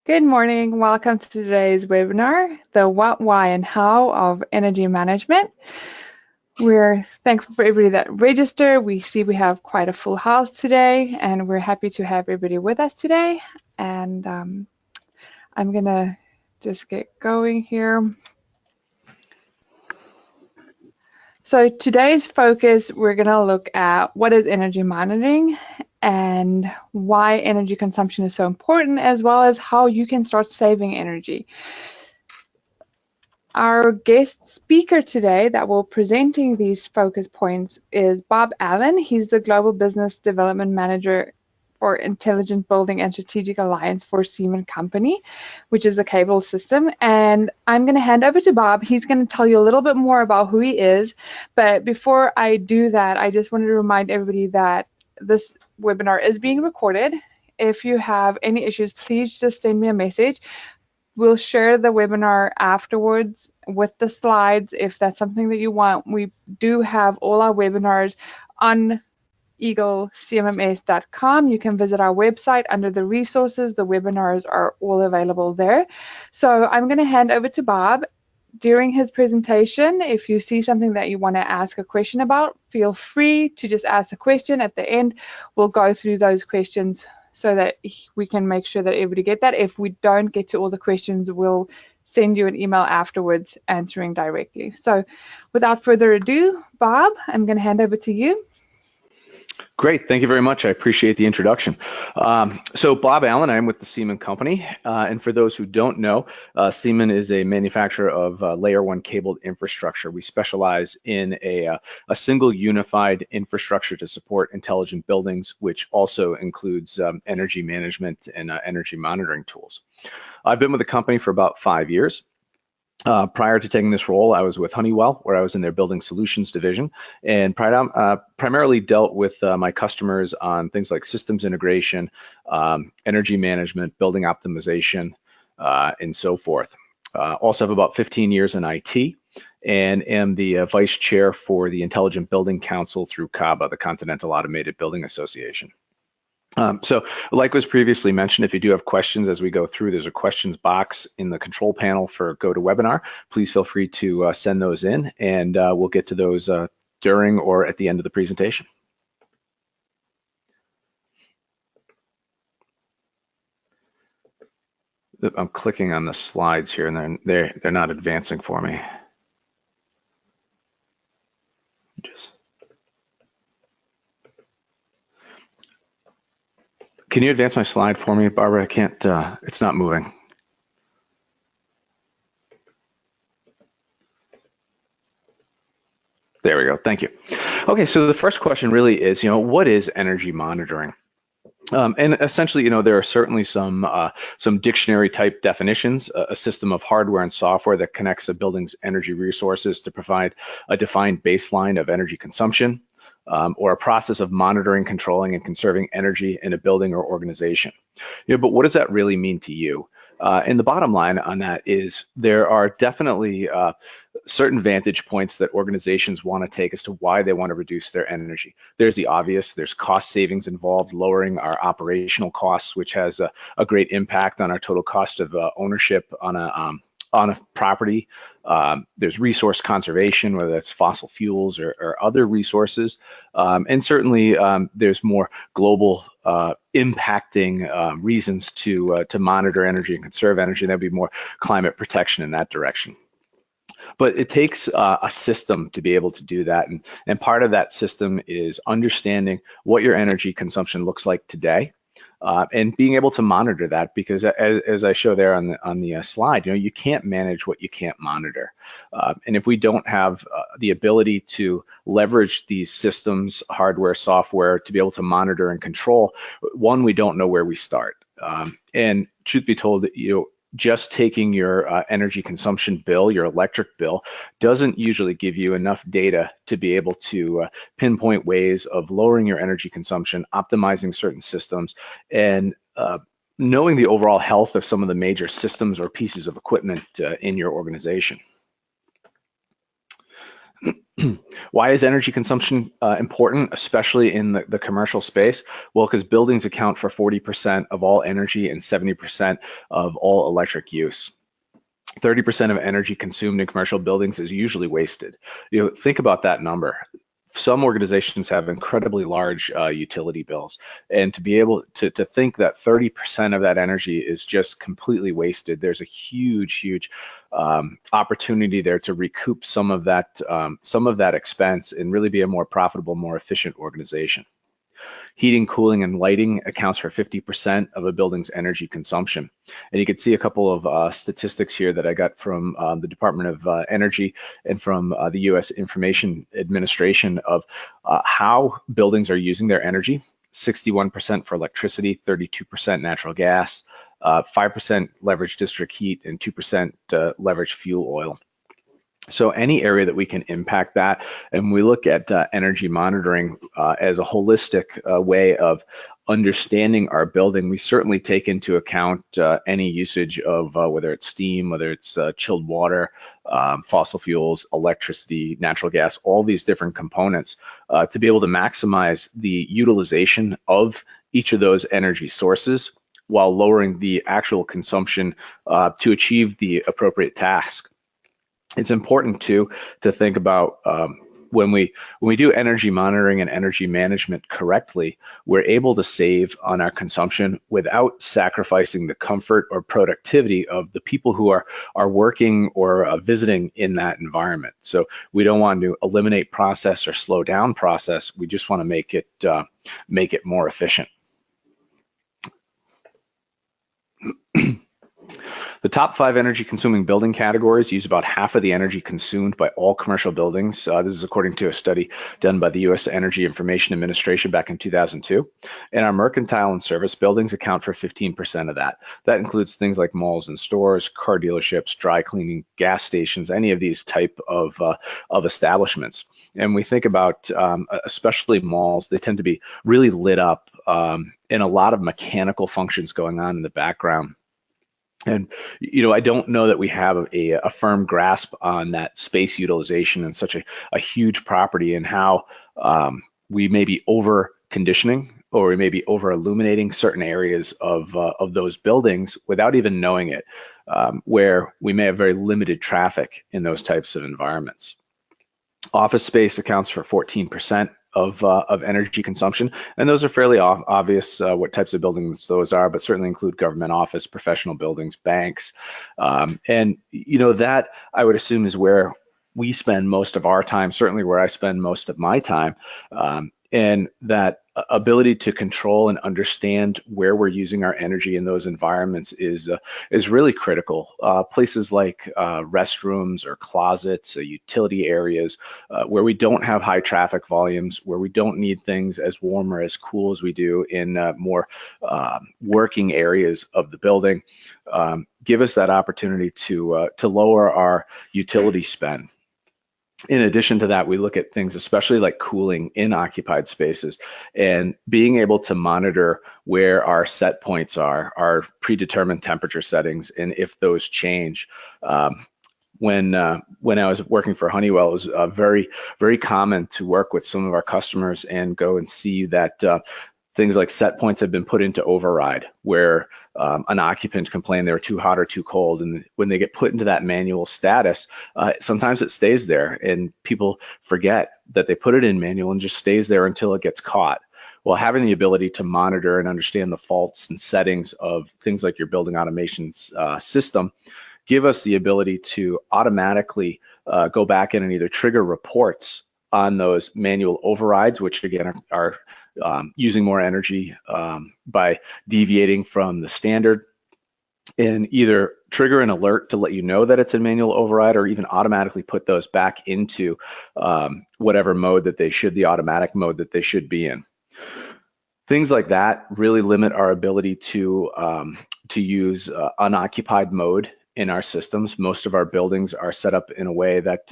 Good morning. Welcome to today's webinar, the what, why, and how of energy management. We're thankful for everybody that registered. We see we have quite a full house today, and we're happy to have everybody with us today. And I'm going to just get going here. So today's focus, we're going to look at what is energy monitoring and why energy consumption is so important, as well as how you can start saving energy. Our guest speaker today that will presenting these focus points is Bob Allan. He's the Global Business Development Manager for Intelligent Building and Strategic Alliance for Siemon Company, which is a cable system. And I'm going to hand over to Bob. He's going to tell you a little bit more about who he is. But before I do that, I just wanted to remind everybody that this webinar is being recorded. If you have any issues, please just send me a message. We'll share the webinar afterwards with the slides if that's something that you want. We do have all our webinars on eaglecmms.com. You can visit our website under the resources. The webinars are all available there. So I'm going to hand over to Bob. During his presentation, if you see something that you want to ask a question about, feel free to just ask a question. At the end, we'll go through those questions so that we can make sure that everybody get that. If we don't get to all the questions, we'll send you an email afterwards answering directly. So without further ado, Bob, I'm going to hand over to you. Great. Thank you very much. I appreciate the introduction. So Bob Allan, I'm with the Siemon Company. And for those who don't know, Siemon is a manufacturer of layer one cabled infrastructure. We specialize in a single unified infrastructure to support intelligent buildings, which also includes energy management and energy monitoring tools. I've been with the company for about 5 years. Prior to taking this role, I was with Honeywell, where I was in their building solutions division, and primarily dealt with my customers on things like systems integration, energy management, building optimization, and so forth. Also have about 15 years in IT, and am the vice chair for the Intelligent Building Council through CABA, the Continental Automated Building Association. So like was previously mentioned, if you do have questions as we go through, there's a questions box in the control panel for GoToWebinar. Please feel free to send those in, and we'll get to those during or at the end of the presentation. I'm clicking on the slides here, and they're not advancing for me. Can you advance my slide for me, Barbara? I can't, it's not moving. There we go, thank you. Okay, so the first question really is, what is energy monitoring? And essentially, there are certainly some dictionary type definitions, a system of hardware and software that connects a building's energy resources to provide a defined baseline of energy consumption. Or a process of monitoring, controlling, and conserving energy in a building or organization. But what does that really mean to you? And the bottom line on that is there are definitely certain vantage points that organizations want to take as to why they want to reduce their energy. There's the obvious, there's cost savings involved, lowering our operational costs, which has a great impact on our total cost of ownership on a property. There's resource conservation, whether that's fossil fuels or other resources. And certainly there's more global impacting reasons to monitor energy and conserve energy. That'd be more climate protection in that direction. But it takes a system to be able to do that. And part of that system is understanding what your energy consumption looks like today. And being able to monitor that, because as I show there on the slide, you can't manage what you can't monitor. And if we don't have the ability to leverage these systems, hardware, software, to be able to monitor and control, one, we don't know where we start. And truth be told, just taking your energy consumption bill, your electric bill, doesn't usually give you enough data to be able to pinpoint ways of lowering your energy consumption, optimizing certain systems, and knowing the overall health of some of the major systems or pieces of equipment in your organization. Why is energy consumption important, especially in the commercial space? Well, because buildings account for 40% of all energy and 70% of all electric use. 30% of energy consumed in commercial buildings is usually wasted. Think about that number. Some organizations have incredibly large utility bills, and to be able to think that 30% of that energy is just completely wasted, there's a huge opportunity there to recoup some of that expense and really be a more profitable, more efficient organization. Heating, cooling, and lighting accounts for 50% of a building's energy consumption. And you can see a couple of statistics here that I got from the Department of Energy and from the U.S. Information Administration of how buildings are using their energy. 61% for electricity, 32% natural gas, 5% leveraged district heat, and 2% leveraged fuel oil. So any area that we can impact that, and we look at energy monitoring as a holistic way of understanding our building, we certainly take into account any usage of whether it's steam, whether it's chilled water, fossil fuels, electricity, natural gas, all these different components to be able to maximize the utilization of each of those energy sources while lowering the actual consumption to achieve the appropriate task. It's important to think about when we do energy monitoring and energy management correctly, we're able to save on our consumption without sacrificing the comfort or productivity of the people who are working or visiting in that environment. So we don't want to eliminate process or slow down process. We just want to make it more efficient. The top 5 energy consuming building categories use about half of the energy consumed by all commercial buildings. This is according to a study done by the U.S. Energy Information Administration back in 2002. And our mercantile and service buildings account for 15% of that. That includes things like malls and stores, car dealerships, dry cleaning, gas stations, any of these type of establishments. And we think about, especially malls, they tend to be really lit up and a lot of mechanical functions going on in the background. And, I don't know that we have a firm grasp on that space utilization in such a huge property and how we may be over conditioning or we may be over illuminating certain areas of those buildings without even knowing it, where we may have very limited traffic in those types of environments. Office space accounts for 14% of energy consumption, and those are fairly obvious what types of buildings those are, but certainly include government office, professional buildings, banks, and that I would assume is where we spend most of our time, certainly where I spend most of my time, and that ability to control and understand where we're using our energy in those environments is really critical. Places like restrooms or closets, utility areas, where we don't have high traffic volumes, where we don't need things as warm or as cool as we do in more working areas of the building, give us that opportunity to lower our utility spend. In addition to that, we look at things, especially like cooling in occupied spaces, and being able to monitor where our set points are, our predetermined temperature settings, and if those change. When I was working for Honeywell, it was very, very common to work with some of our customers and go and see that things like set points have been put into override, where an occupant complained they were too hot or too cold. And when they get put into that manual status, sometimes it stays there and people forget that they put it in manual and just stays there until it gets caught. Well, having the ability to monitor and understand the faults and settings of things like your building automation system give us the ability to automatically go back in and either trigger reports on those manual overrides, which again are using more energy by deviating from the standard, and either trigger an alert to let you know that it's a manual override or even automatically put those back into whatever mode that they should, the automatic mode that they should be in. Things like that really limit our ability to use unoccupied mode in our systems. Most of our buildings are set up in a way that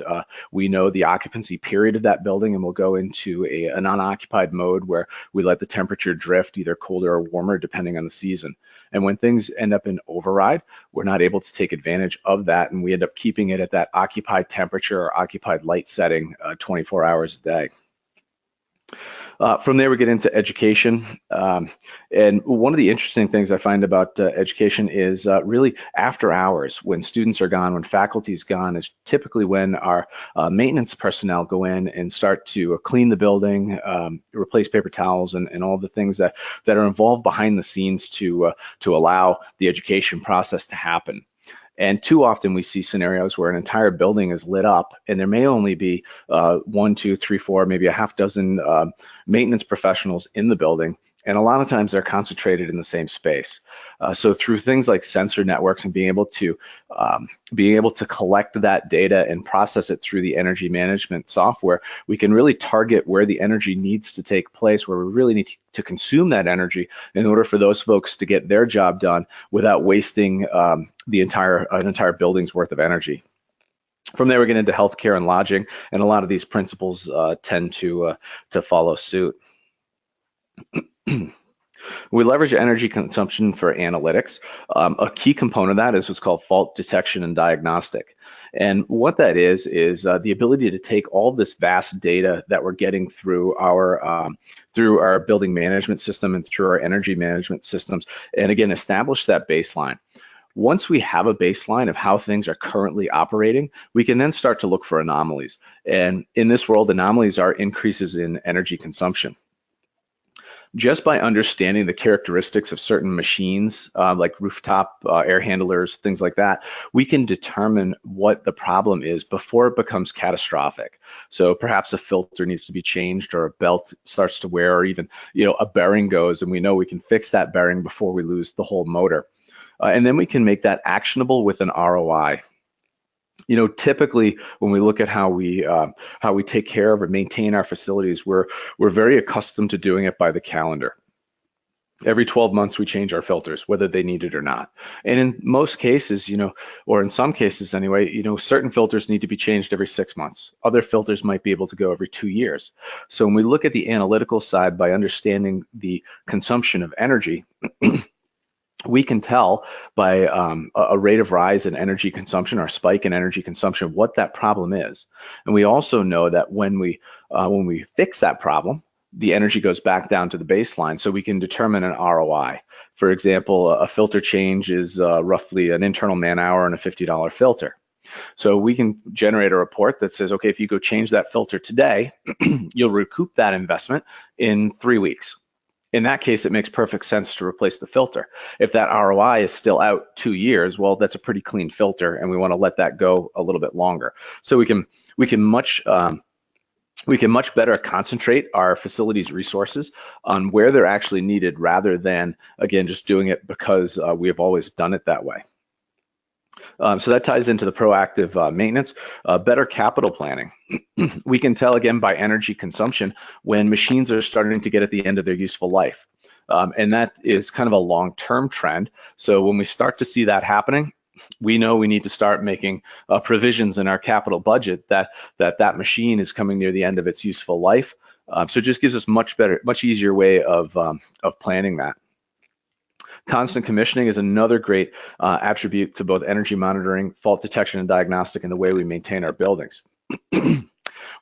we know the occupancy period of that building, and we'll go into a non-occupied mode where we let the temperature drift either colder or warmer depending on the season. And when things end up in override, we're not able to take advantage of that, and we end up keeping it at that occupied temperature or occupied light setting 24 hours a day. From there, we get into education. And one of the interesting things I find about education is really after hours, when students are gone, when faculty's gone, is typically when our maintenance personnel go in and start to clean the building, replace paper towels, and all the things that are involved behind the scenes to allow the education process to happen. And too often we see scenarios where an entire building is lit up and there may only be 1, 2, 3, 4, maybe a half dozen maintenance professionals in the building. And a lot of times they're concentrated in the same space. So through things like sensor networks and being able to collect that data and process it through the energy management software, we can really target where the energy needs to take place, where we really need to consume that energy in order for those folks to get their job done without wasting an entire building's worth of energy. From there, we get into healthcare and lodging, and a lot of these principles tend to follow suit. We leverage energy consumption for analytics. A key component of that is what's called fault detection and diagnostic. And what that is the ability to take all this vast data that we're getting through our building management system and through our energy management systems, and again, establish that baseline. Once we have a baseline of how things are currently operating, we can then start to look for anomalies. And in this world, anomalies are increases in energy consumption. Just by understanding the characteristics of certain machines, like rooftop air handlers, things like that, we can determine what the problem is before it becomes catastrophic. So perhaps a filter needs to be changed, or a belt starts to wear, or even a bearing goes, and we know we can fix that bearing before we lose the whole motor. And then we can make that actionable with an ROI. Typically when we look at how we take care of or maintain our facilities, we're very accustomed to doing it by the calendar. Every 12 months we change our filters, whether they need it or not. And in most cases, or in some cases anyway, certain filters need to be changed every 6 months. Other filters might be able to go every 2 years. So when we look at the analytical side, by understanding the consumption of energy, we can tell by a rate of rise in energy consumption or spike in energy consumption what that problem is. And we also know that when we fix that problem, the energy goes back down to the baseline, so we can determine an ROI. For example, a filter change is roughly an internal man hour and a $50 filter. So we can generate a report that says, okay, if you go change that filter today, you'll recoup that investment in 3 weeks. In that case, it makes perfect sense to replace the filter. If that ROI is still out 2 years, well, that's a pretty clean filter, and we want to let that go a little bit longer. So we can much better concentrate our facilities resources on where they're actually needed, rather than, again, just doing it because we have always done it that way. So that ties into the proactive maintenance, better capital planning. We can tell, again, by energy consumption when machines are starting to get at the end of their useful life. And that is kind of a long-term trend. So when we start to see that happening, we know we need to start making provisions in our capital budget that machine is coming near the end of its useful life. So it just gives us much easier way of planning that. Constant commissioning is another great attribute to both energy monitoring, fault detection and diagnostic, and the way we maintain our buildings.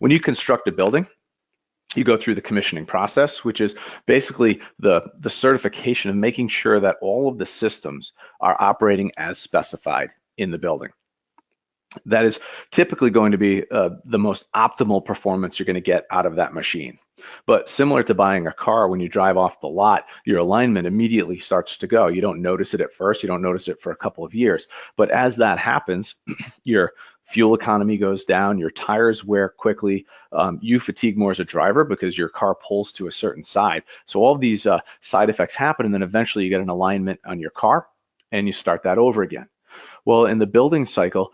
When you construct a building, you go through the commissioning process, which is basically the certification of making sure that all of the systems are operating as specified in the building. That is typically going to be the most optimal performance you're going to get out of that machine. But similar to buying a car, when you drive off the lot, your alignment immediately starts to go. You don't notice it at first. You don't notice it for a couple of years. But as that happens, your fuel economy goes down, your tires wear quickly, you fatigue more as a driver because your car pulls to a certain side. So all of these side effects happen, and then eventually you get an alignment on your car, and you start that over again. Well, in the building cycle,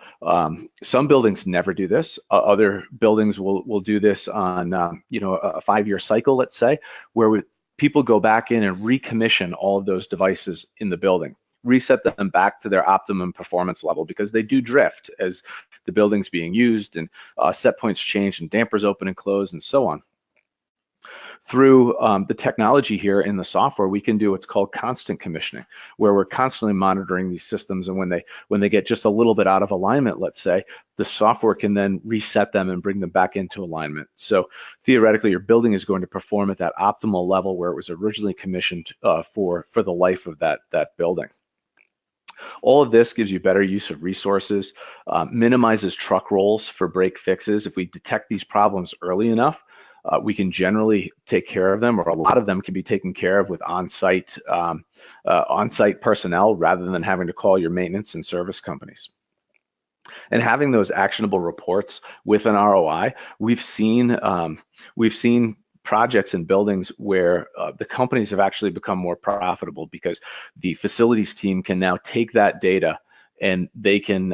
some buildings never do this. Other buildings will do this on a 5-year cycle, let's say, where people go back in and recommission all of those devices in the building. reset them back to their optimum performance level, because they do drift as the building's being used and set points change and dampers open and close and so on. Through the technology here in the software, we can do what's called constant commissioning, where we're constantly monitoring these systems, and when they get just a little bit out of alignment, let's say, the software can then reset them and bring them back into alignment. So theoretically, your building is going to perform at that optimal level where it was originally commissioned for the life of that building. All of this gives you better use of resources, minimizes truck rolls for break fixes. If we detect these problems early enough, we can generally take care of them, or a lot of them can be taken care of with on-site personnel rather than having to call your maintenance and service companies. And having those actionable reports with an ROI, we've seen projects and buildings where the companies have actually become more profitable, because the facilities team can now take that data and they can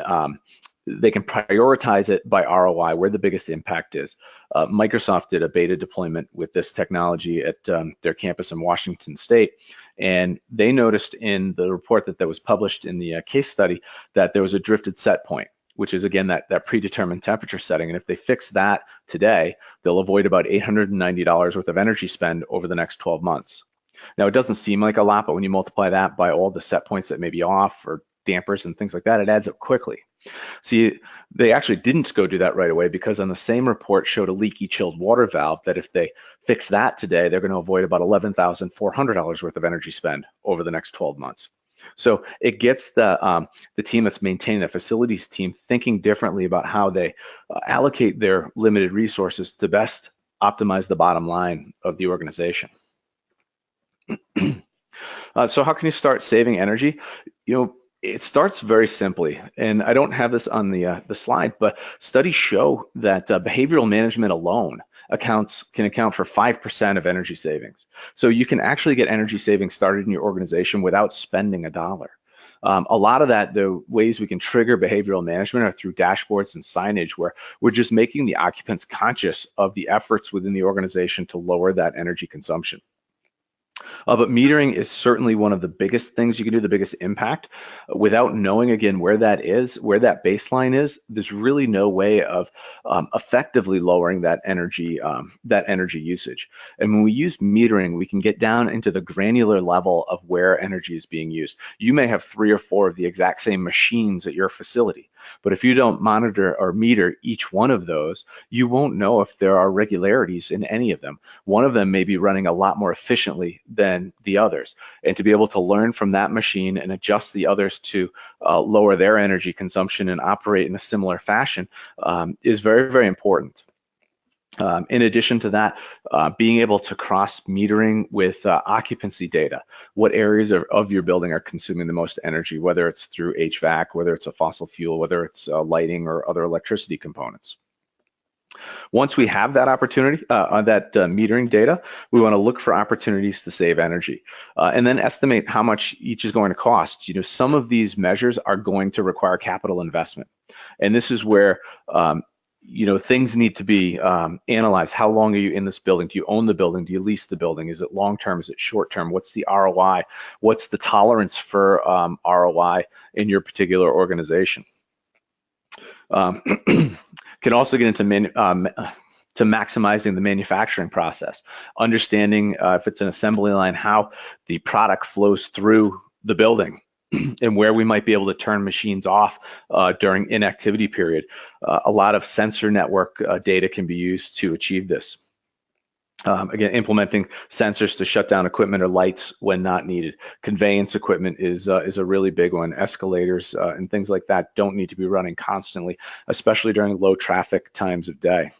prioritize it by ROI, where the biggest impact is. Microsoft did a beta deployment with this technology at their campus in Washington State, and they noticed in the report that was published in the case study that there was a drifted set point, which is, again, that predetermined temperature setting. And if they fix that today, they'll avoid about $890 worth of energy spend over the next 12 months. Now, it doesn't seem like a lot, but when you multiply that by all the set points that may be off, or dampers and things like that, it adds up quickly. See, they actually didn't go do that right away, because on the same report showed a leaky chilled water valve that if they fix that today, they're going to avoid about $11,400 worth of energy spend over the next 12 months. So it gets the team that's maintaining the facilities team thinking differently about how they allocate their limited resources to best optimize the bottom line of the organization. So how can you start saving energy? It starts very simply, and I don't have this on the slide, but studies show that behavioral management alone can account for 5% of energy savings. So you can actually get energy savings started in your organization without spending a dollar. A lot of that, the ways we can trigger behavioral management, are through dashboards and signage, where we're just making the occupants conscious of the efforts within the organization to lower that energy consumption. But metering is certainly one of the biggest things you can do, the biggest impact. Without knowing, again, where that baseline is, there's really no way of effectively lowering that energy usage. And when we use metering, we can get down into the granular level of where energy is being used. You may have 3 or 4 of the exact same machines at your facility, but if you don't monitor or meter each one of those, you won't know if there are regularities in any of them. One of them may be running a lot more efficiently than the others, and to be able to learn from that machine and adjust the others to lower their energy consumption and operate in a similar fashion is very, very important. In addition to that, being able to cross metering with occupancy data, what areas of your building are consuming the most energy, whether it's through HVAC, whether it's a fossil fuel, whether it's lighting or other electricity components. Once we have that opportunity, that metering data, we want to look for opportunities to save energy, and then estimate how much each is going to cost. Some of these measures are going to require capital investment, and this is where things need to be analyzed. How long are you in this building? Do you own the building? Do you lease the building? Is it long-term? Is it short-term? What's the ROI? What's the tolerance for ROI in your particular organization? Can also get into maximizing the manufacturing process, understanding if it's an assembly line, how the product flows through the building, and where we might be able to turn machines off during inactivity period. A lot of sensor network data can be used to achieve this. Again, implementing sensors to shut down equipment or lights when not needed. Conveyance equipment is a really big one. Escalators and things like that don't need to be running constantly, especially during low traffic times of day.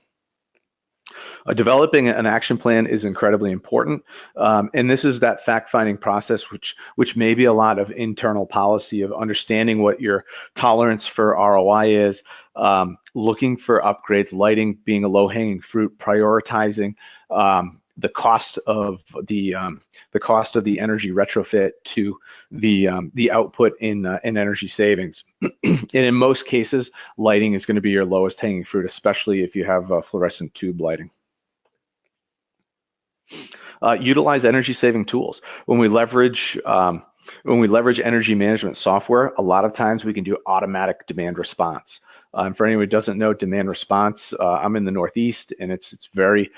Developing an action plan is incredibly important, and this is that fact-finding process, which may be a lot of internal policy of understanding what your tolerance for ROI is, looking for upgrades, lighting being a low-hanging fruit, prioritizing the cost of the energy retrofit to the output in energy savings. And in most cases, lighting is going to be your lowest hanging fruit, especially if you have fluorescent tube lighting. Utilize energy-saving tools. When we leverage energy management software, a lot of times we can do automatic demand response. For anyone who doesn't know demand response, I'm in the Northeast, and it's very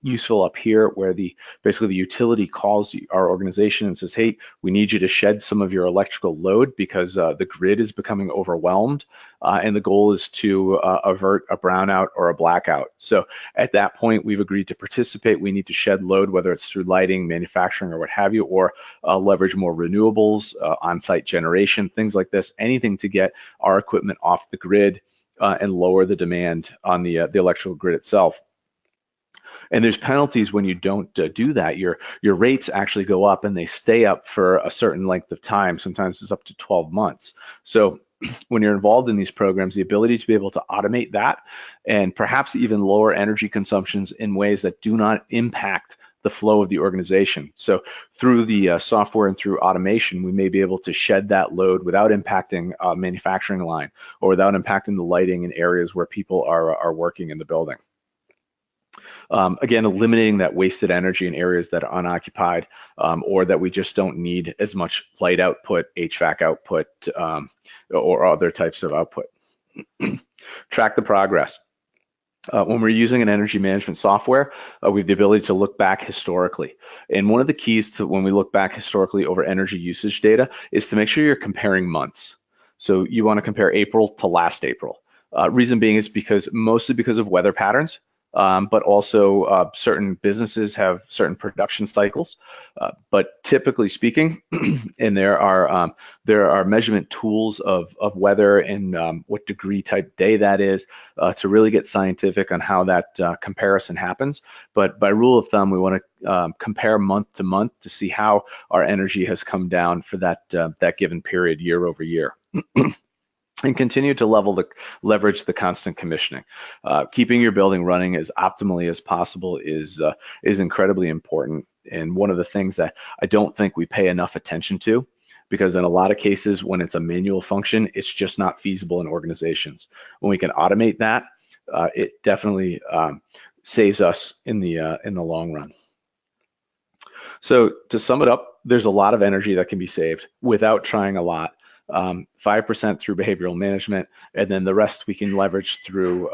useful up here, where basically the utility calls our organization and says, "Hey, we need you to shed some of your electrical load because the grid is becoming overwhelmed, and the goal is to avert a brownout or a blackout." So at that point, we've agreed to participate. We need to shed load, whether it's through lighting, manufacturing, or what have you, or leverage more renewables, on-site generation, things like this, anything to get our equipment off the grid and lower the demand on the electrical grid itself. And there's penalties when you don't do that. Your rates actually go up, and they stay up for a certain length of time. Sometimes it's up to 12 months. So when you're involved in these programs, the ability to be able to automate that and perhaps even lower energy consumptions in ways that do not impact the flow of the organization. So through the software and through automation, we may be able to shed that load without impacting a manufacturing line or without impacting the lighting in areas where people are working in the building. Again, eliminating that wasted energy in areas that are unoccupied, or that we just don't need as much light output, HVAC output, or other types of output. Track the progress. When we're using an energy management software, we have the ability to look back historically. And one of the keys to when we look back historically over energy usage data is to make sure you're comparing months. So you want to compare April to last April. Reason being is mostly because of weather patterns. But also certain businesses have certain production cycles. But typically speaking, and there are measurement tools of weather and what degree type day that is to really get scientific on how that comparison happens. But by rule of thumb, we want to compare month to month to see how our energy has come down for that given period year over year. And continue to leverage the constant commissioning. Keeping your building running as optimally as possible is incredibly important, and one of the things that I don't think we pay enough attention to, because in a lot of cases when it's a manual function, it's just not feasible in organizations. When we can automate that, it definitely saves us in the long run. So to sum it up, there's a lot of energy that can be saved without trying a lot. 5% through behavioral management, and then the rest we can leverage through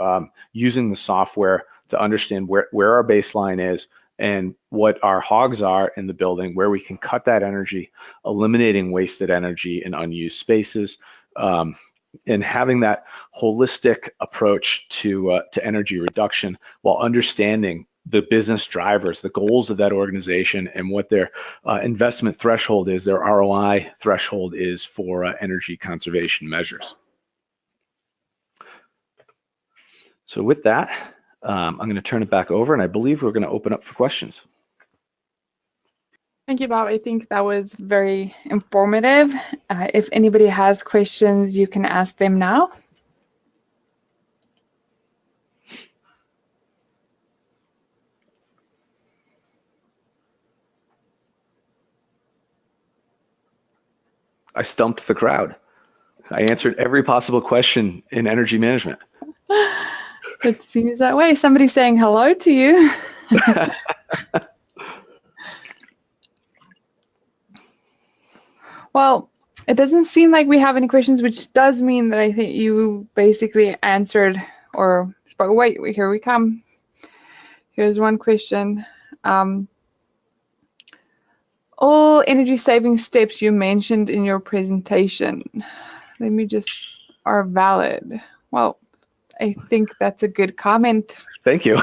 using the software to understand where our baseline is and what our hogs are in the building, where we can cut that energy, eliminating wasted energy in unused spaces, and having that holistic approach to energy reduction while understanding the business drivers, the goals of that organization, and what their investment threshold is, their ROI threshold is for energy conservation measures. So with that, I'm going to turn it back over, and I believe we're going to open up for questions. Thank you, Bob. I think that was very informative. If anybody has questions, you can ask them now. I stumped the crowd. I answered every possible question in energy management. It seems that way. Somebody's saying hello to you. Well, it doesn't seem like we have any questions, which does mean that I think you basically answered or spoke. Wait, here we come. Here's one question. All energy saving steps you mentioned in your presentation, are valid. Well, I think that's a good comment. Thank you.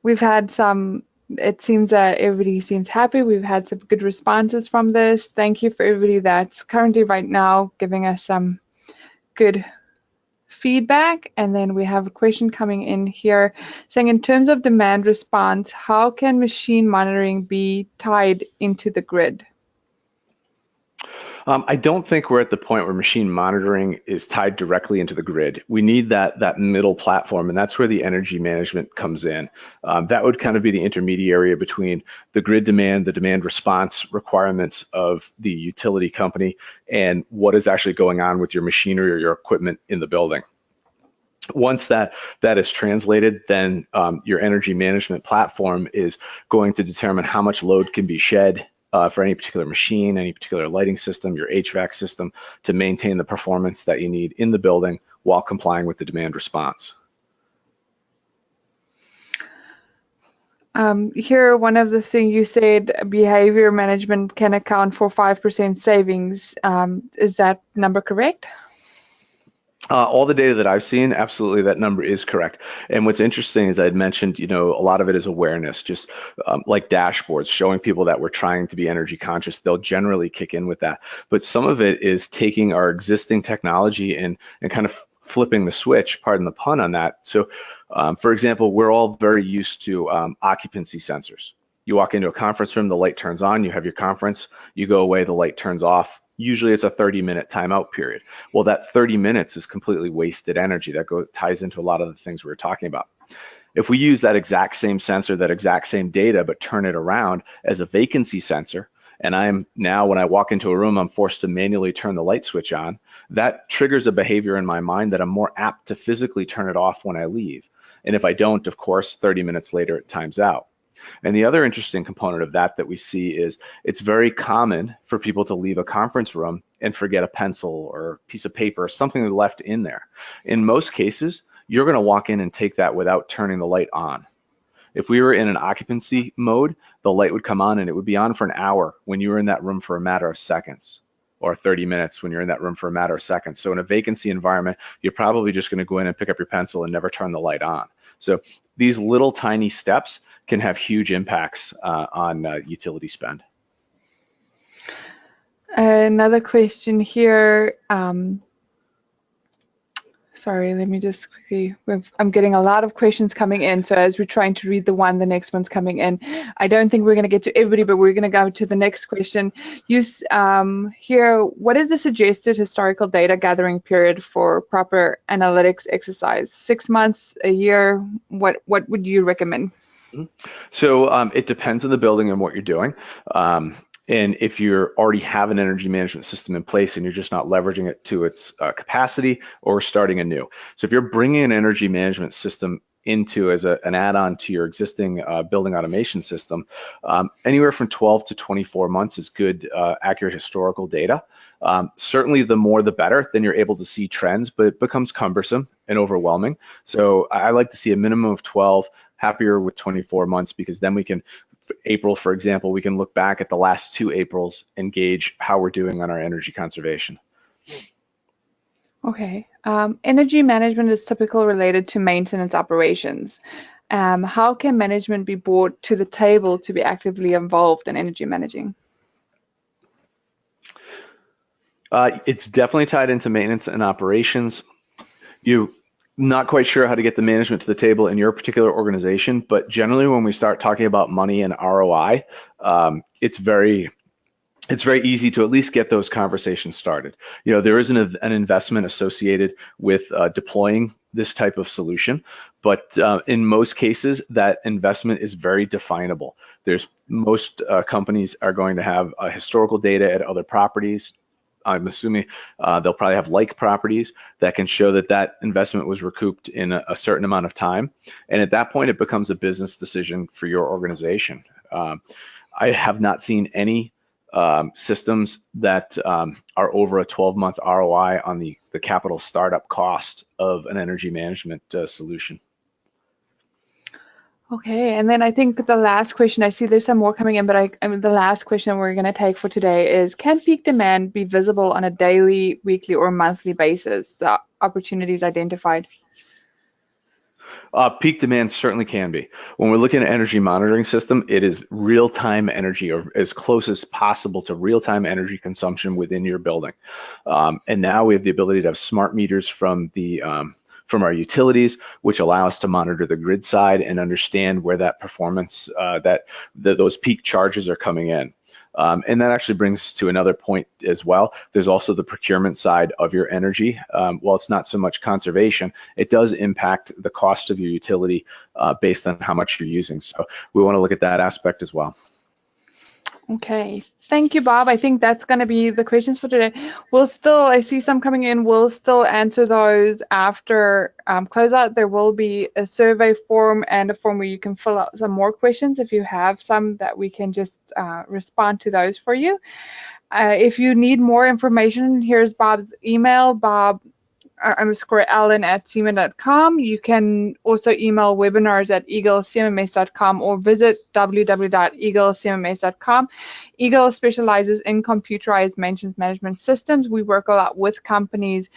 We've had some, it seems that everybody seems happy. We've had some good responses from this. Thank you for everybody that's currently right now giving us some good feedback. And then we have a question coming in here saying, in terms of demand response, how can machine monitoring be tied into the grid? I don't think we're at the point where machine monitoring is tied directly into the grid. We need that middle platform, and that's where the energy management comes in. That would kind of be the intermediary between the grid demand, the demand response requirements of the utility company, and what is actually going on with your machinery or your equipment in the building. Once that is translated, then your energy management platform is going to determine how much load can be shed for any particular machine, any particular lighting system, your HVAC system, to maintain the performance that you need in the building while complying with the demand response. Here, one of the things you said, behavior management can account for 5% savings. Is that number correct? All the data that I've seen, absolutely, that number is correct. And what's interesting is I'd mentioned, a lot of it is awareness, just like dashboards, showing people that we're trying to be energy conscious. They'll generally kick in with that. But some of it is taking our existing technology and kind of flipping the switch, pardon the pun on that. So, for example, we're all very used to occupancy sensors. You walk into a conference room, the light turns on, you have your conference, you go away, the light turns off. Usually it's a 30-minute timeout period. Well, that 30 minutes is completely wasted energy. That ties into a lot of the things we were talking about. If we use that exact same sensor, that exact same data, but turn it around as a vacancy sensor, and I'm now, when I walk into a room, I'm forced to manually turn the light switch on, that triggers a behavior in my mind that I'm more apt to physically turn it off when I leave. And if I don't, of course, 30 minutes later, it times out. And the other interesting component of that we see is it's very common for people to leave a conference room and forget a pencil or a piece of paper or something left in there. In most cases, you're going to walk in and take that without turning the light on. If we were in an occupancy mode, the light would come on and it would be on for an hour when you were in that room for a matter of seconds, or 30 minutes when you're in that room for a matter of seconds. So in a vacancy environment, you're probably just going to go in and pick up your pencil and never turn the light on. So these little tiny steps can have huge impacts on utility spend. Another question here. Sorry, let me just quickly, I'm getting a lot of questions coming in. So as we're trying to read the next one's coming in. I don't think we're going to get to everybody, but we're going to go to the next question. Here, what is the suggested historical data gathering period for proper analytics exercise? 6 months, a year? What would you recommend? So it depends on the building and what you're doing. And if you already have an energy management system in place and you're just not leveraging it to its capacity, or starting anew. So if you're bringing an energy management system into as an add-on to your existing building automation system, anywhere from 12 to 24 months is good, accurate historical data. Certainly the more the better, then you're able to see trends, but it becomes cumbersome and overwhelming. So I like to see a minimum of 12, happier with 24 months, because then we can, April, for example, we can look back at the last 2 Aprils and gauge how we're doing on our energy conservation. Okay. Energy management is typically related to maintenance operations. How can management be brought to the table to be actively involved in energy managing? It's definitely tied into maintenance and operations. You not quite sure how to get the management to the table in your particular organization, but generally when we start talking about money and ROI, it's very easy to at least get those conversations started. There is an investment associated with deploying this type of solution, but in most cases, that investment is very definable. Most companies are going to have historical data at other properties. I'm assuming they'll probably have like properties that can show that investment was recouped in a certain amount of time. And at that point, it becomes a business decision for your organization. I have not seen any systems that are over a 12-month ROI on the capital startup cost of an energy management solution. Okay, and then I think the last question, I see there's some more coming in, but the last question we're going to take for today is, can peak demand be visible on a daily, weekly, or monthly basis? The opportunities identified. Peak demand certainly can be. When we're looking at energy monitoring system, it is real-time energy, or as close as possible to real-time energy consumption within your building. And now we have the ability to have smart meters from our utilities, which allow us to monitor the grid side and understand where that performance, those peak charges are coming in. And that actually brings us to another point as well. There's also the procurement side of your energy. While it's not so much conservation, it does impact the cost of your utility based on how much you're using. So we want to look at that aspect as well. Okay, thank you, Bob. I think that's going to be the questions for today. I see some coming in. We'll still answer those after closeout. There will be a survey form and a form where you can fill out some more questions if you have some that we can just respond to those for you. If you need more information, here's Bob's email, Bob_Allan@Siemon.com. You can also email webinars@eaglecmms.com or visit www.eaglecmms.com. Eagle specializes in computerized maintenance management systems. We work a lot with companies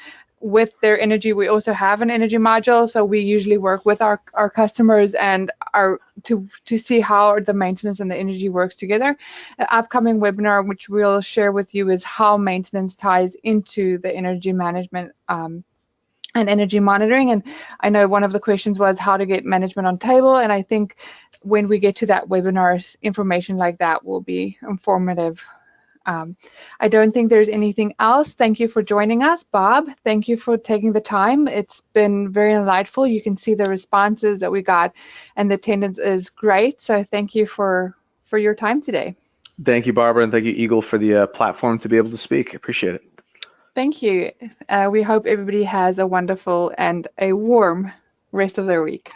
with their energy. We also have an energy module, so we usually work with our customers and to see how the maintenance and the energy works together. An upcoming webinar which we'll share with you is how maintenance ties into the energy management and energy monitoring. And I know one of the questions was how to get management on table, and I think when we get to that webinar, information like that will be informative. I don't think there's anything else. Thank you for joining us, Bob. Thank you for taking the time. It's been very enlightful. You can see the responses that we got, and the attendance is great. So thank you for your time today. Thank you, Barbara, and thank you, Eagle, for the platform to be able to speak. Appreciate it. Thank you. We hope everybody has a wonderful and a warm rest of their week.